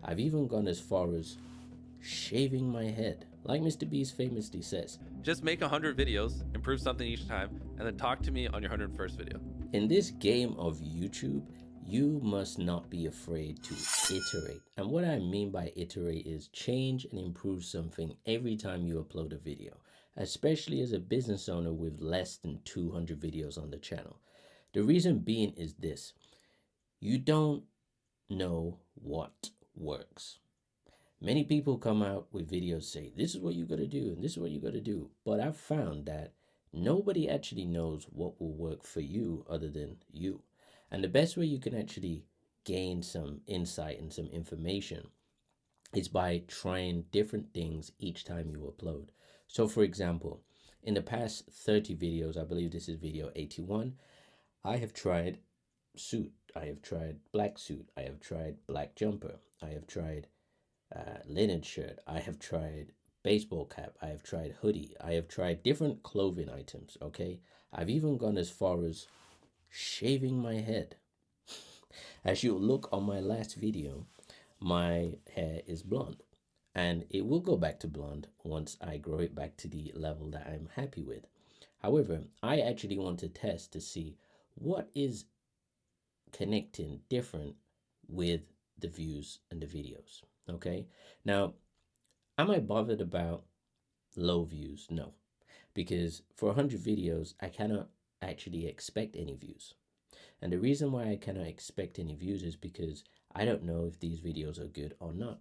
I've even gone as far as shaving my head. Like Mr. Beast famously says, just make 100 videos, improve something each time, and then talk to me on your 101st video. In this game of YouTube, you must not be afraid to iterate. And what I mean by iterate is change and improve something every time you upload a video, especially as a business owner with less than 200 videos on the channel. The reason being is this: you don't know what works. Many people come out with videos say, this is what you got to do and this is what you got to do. But I've found that nobody actually knows what will work for you other than you. And the best way you can actually gain some insight and some information is by trying different things each time you upload. So for example, in the past 30 videos, I believe this is video 81, I have tried suit, I have tried black suit, I have tried black jumper, I have tried linen shirt, I have tried baseball cap, I have tried hoodie, I have tried different clothing items, okay? I've even gone as far as shaving my head. As you'll look on my last video, my hair is blonde, and it will go back to blonde once I grow it back to the level that I'm happy with. However, I actually want to test to see what is connecting different with the views and the videos. Okay, now, am I bothered about low views? No, because for 100 videos, I cannot actually expect any views. And the reason why I cannot expect any views is because I don't know if these videos are good or not.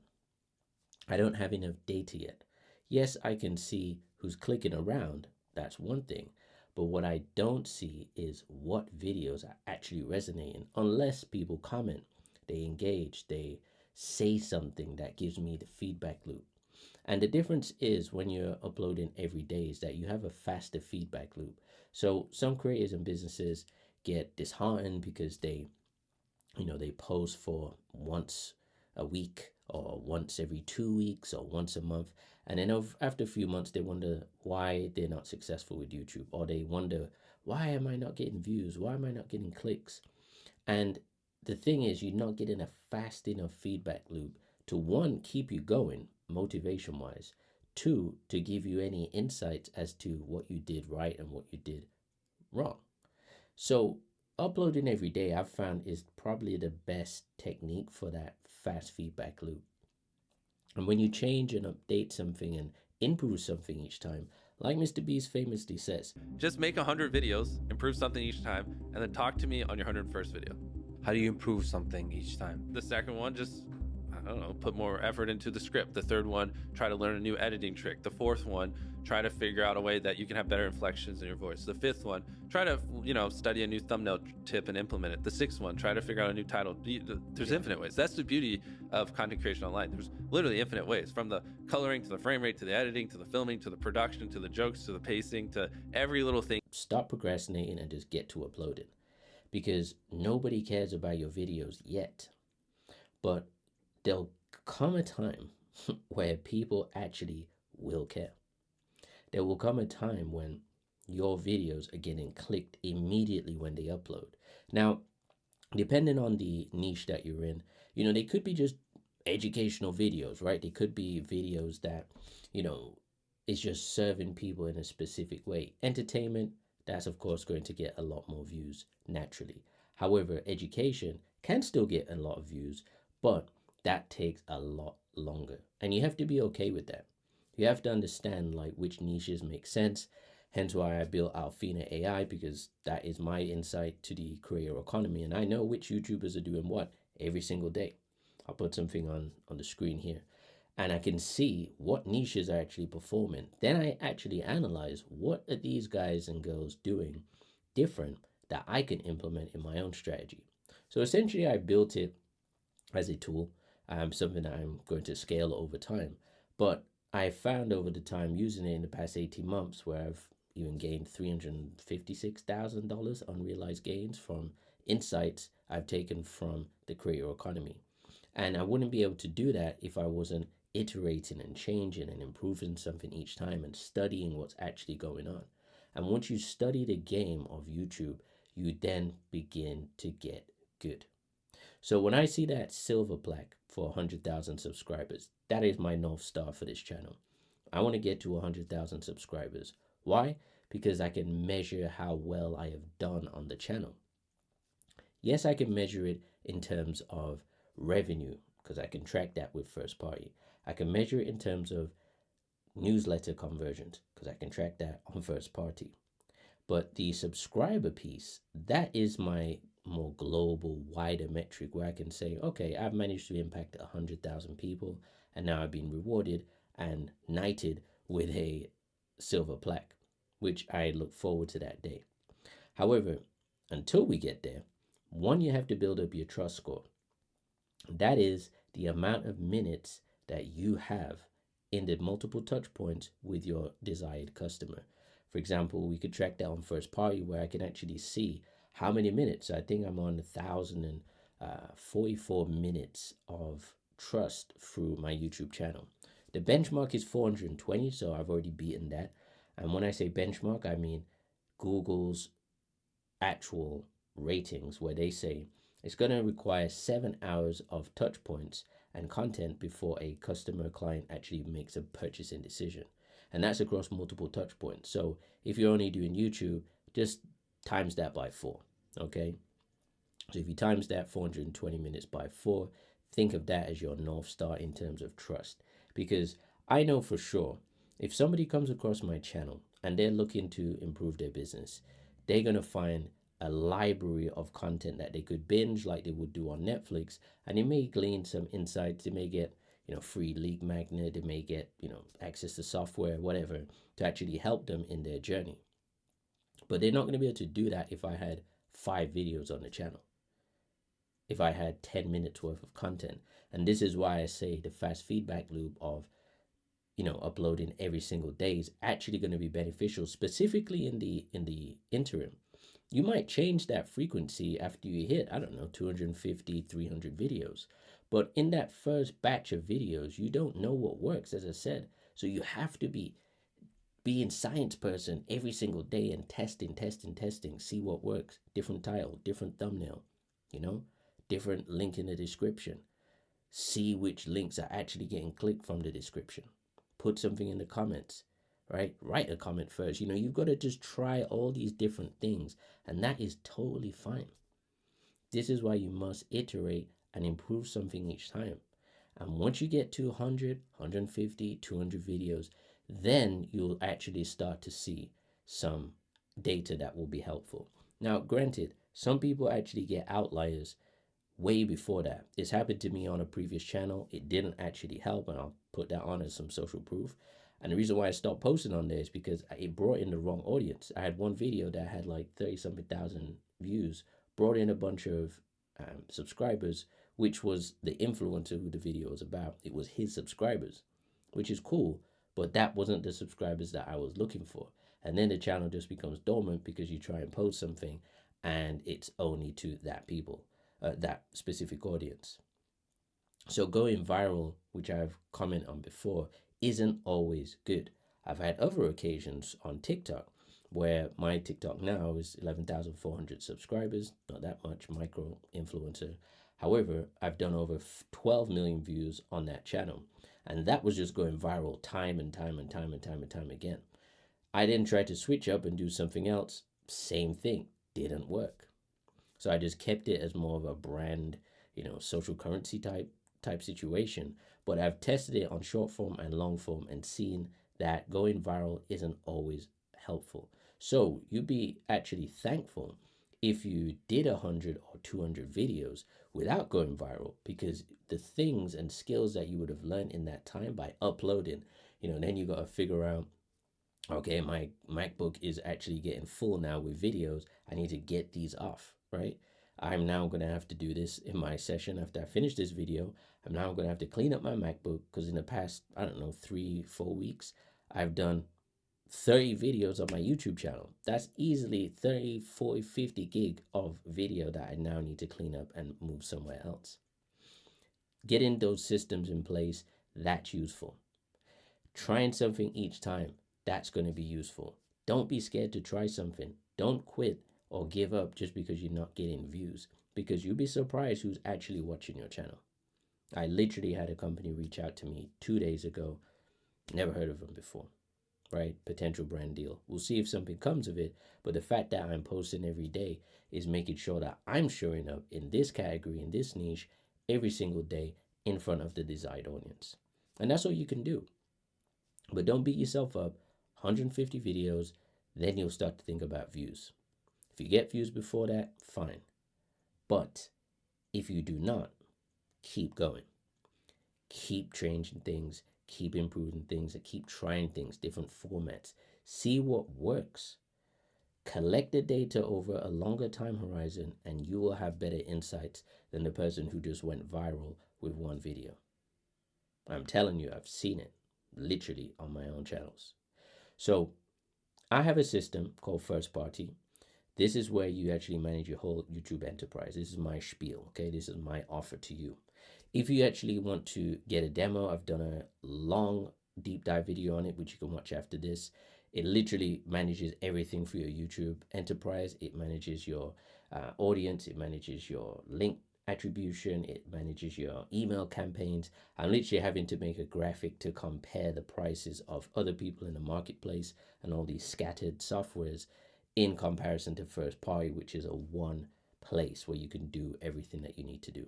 I don't have enough data yet. Yes, I can see who's clicking around. That's one thing. But what I don't see is what videos are actually resonating unless people comment, they engage, they say something that gives me the feedback loop. And the difference is when you're uploading every day is that you have a faster feedback loop. So some creators and businesses get disheartened because they post for once a week or once every 2 weeks or once a month. And then after a few months, they wonder why they're not successful with YouTube, or they wonder, why am I not getting views? Why am I not getting clicks? And the thing is, you're not getting a fast enough feedback loop to, one, keep you going motivation wise, two, to give you any insights as to what you did right and what you did wrong. So uploading every day, I've found, is probably the best technique for that fast feedback loop. And when you change and update something and improve something each time, like Mr. Beast famously says, just make 100 videos, improve something each time, and then talk to me on your 101st video. How do you improve something each time? The second one, just, I don't know, put more effort into the script. The third one, try to learn a new editing trick. The fourth one, try to figure out a way that you can have better inflections in your voice. The fifth one, try to, study a new thumbnail tip and implement it. The sixth one, try to figure out a new title. There's infinite ways. That's the beauty of content creation online. There's literally infinite ways, from the coloring to the frame rate to the editing to the filming to the production to the jokes to the pacing to every little thing. Stop procrastinating and just get to uploading, because nobody cares about your videos yet. But there'll come a time where people actually will care. There will come a time when your videos are getting clicked immediately when they upload. Now, depending on the niche that you're in, they could be just educational videos, right? They could be videos that, is just serving people in a specific way. Entertainment, that's of course going to get a lot more views naturally. However, education can still get a lot of views, but that takes a lot longer. And you have to be okay with that. You have to understand which niches make sense. Hence why I built Alfina AI, because that is my insight to the creator economy. And I know which YouTubers are doing what every single day. I'll put something on the screen here. And I can see what niches are actually performing. Then I actually analyze, what are these guys and girls doing different that I can implement in my own strategy. So essentially, I built it as a tool, something that I'm going to scale over time. But I found over the time using it in the past 18 months where I've even gained $356,000 unrealized gains from insights I've taken from the creator economy. And I wouldn't be able to do that if I wasn't iterating and changing and improving something each time and studying what's actually going on. And once you study the game of YouTube, you then begin to get good. So when I see that silver plaque for 100,000 subscribers, that is my North Star for this channel. I want to get to 100,000 subscribers. Why? Because I can measure how well I have done on the channel. Yes, I can measure it in terms of revenue because I can track that with first party. I can measure it in terms of newsletter conversions because I can track that on first party. But the subscriber piece, that is my more global, wider metric where I can say, okay, I've managed to impact 100,000 people and now I've been rewarded and knighted with a silver plaque, which I look forward to that day. However, until we get there, one, you have to build up your trust score. That is the amount of minutes that you have in the multiple touch points with your desired customer. For example, we could track that on first party where I can actually see how many minutes. I think I'm on 1,044 minutes of trust through my YouTube channel. The benchmark is 420, so I've already beaten that. And when I say benchmark, I mean Google's actual ratings, where they say it's going to require 7 hours of touch points and content before a customer client actually makes a purchasing decision. And that's across multiple touch points. So if you're only doing YouTube, just times that by 4. Okay. So if you times that 420 minutes by 4, think of that as your North Star in terms of trust. Because I know for sure if somebody comes across my channel and they're looking to improve their business, they're going to find a library of content that they could binge like they would do on Netflix, and they may glean some insights. They may get, free lead magnet. They may get, access to software, whatever, to actually help them in their journey. But they're not going to be able to do that if I had 5 videos on the channel, if I had 10 minutes worth of content. And this is why I say the fast feedback loop of, uploading every single day is actually going to be beneficial, specifically in the interim. You might change that frequency after you hit, 250, 300 videos. But in that first batch of videos, you don't know what works, as I said. So you have to be being science person every single day and testing, see what works. Different title, different thumbnail, different link in the description. See which links are actually getting clicked from the description. Put something in the comments. Right? Write a comment first. You've got to just try all these different things, and that is totally fine. This is why you must iterate and improve something each time. And once you get to 100, 150, 200 videos, then you'll actually start to see some data that will be helpful. Now, granted, some people actually get outliers way before that. This happened to me on a previous channel. It didn't actually help, and I'll put that on as some social proof. And the reason why I stopped posting on there is because it brought in the wrong audience. I had one video that had like 30-something thousand views, brought in a bunch of subscribers, which was the influencer who the video was about. It was his subscribers, which is cool, but that wasn't the subscribers that I was looking for. And then the channel just becomes dormant because you try and post something and it's only to that people, that specific audience. So going viral, which I've commented on before, isn't always good. I've had other occasions on TikTok where my TikTok now is 11,400 subscribers, not that much, micro influencer. However, I've done over 12 million views on that channel, and that was just going viral time and time again. I then tried to switch up and do something else, same thing, didn't work. So I just kept it as more of a brand, social currency type situation. But I've tested it on short form and long form and seen that going viral isn't always helpful. So you'd be actually thankful if you did 100 or 200 videos without going viral, because the things and skills that you would have learned in that time by uploading, then you got to figure out, okay, my MacBook is actually getting full now with videos. I need to get these off, right? I'm now going to have to do this in my session after I finish this video. I'm now going to have to clean up my MacBook because in the past, 3-4 weeks, I've done 30 videos on my YouTube channel. That's easily 30, 40, 50 gig of video that I now need to clean up and move somewhere else. Getting those systems in place, that's useful. Trying something each time, that's going to be useful. Don't be scared to try something. Don't quit or give up just because you're not getting views, because you'll be surprised who's actually watching your channel. I literally had a company reach out to me 2 days ago. Never heard of them before, right? Potential brand deal. We'll see if something comes of it. But the fact that I'm posting every day is making sure that I'm showing up in this category, in this niche, every single day in front of the desired audience. And that's all you can do. But don't beat yourself up. 150 videos, then you'll start to think about views. If you get views before that, fine. But if you do not, keep going. Keep changing things, keep improving things, and keep trying things, different formats. See what works. Collect the data over a longer time horizon, and you will have better insights than the person who just went viral with one video. I'm telling you, I've seen it literally on my own channels. So I have a system called First Party. This is where you actually manage your whole YouTube enterprise. This is my spiel, okay? This is my offer to you. If you actually want to get a demo, I've done a long deep dive video on it, which you can watch after this. It literally manages everything for your YouTube enterprise. It manages your audience. It manages your link attribution. It manages your email campaigns. I'm literally having to make a graphic to compare the prices of other people in the marketplace and all these scattered softwares in comparison to First Party, which is a one place where you can do everything that you need to do.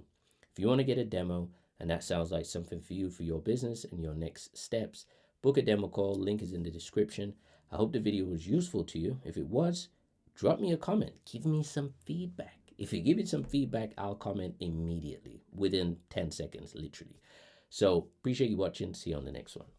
If you want to get a demo and that sounds like something for you for your business and your next steps, book a demo call. Link is in the description. I hope the video was useful to you. If it was, drop me a comment. Give me some feedback. If you give me some feedback, I'll comment immediately within 10 seconds, literally. So appreciate you watching. See you on the next one.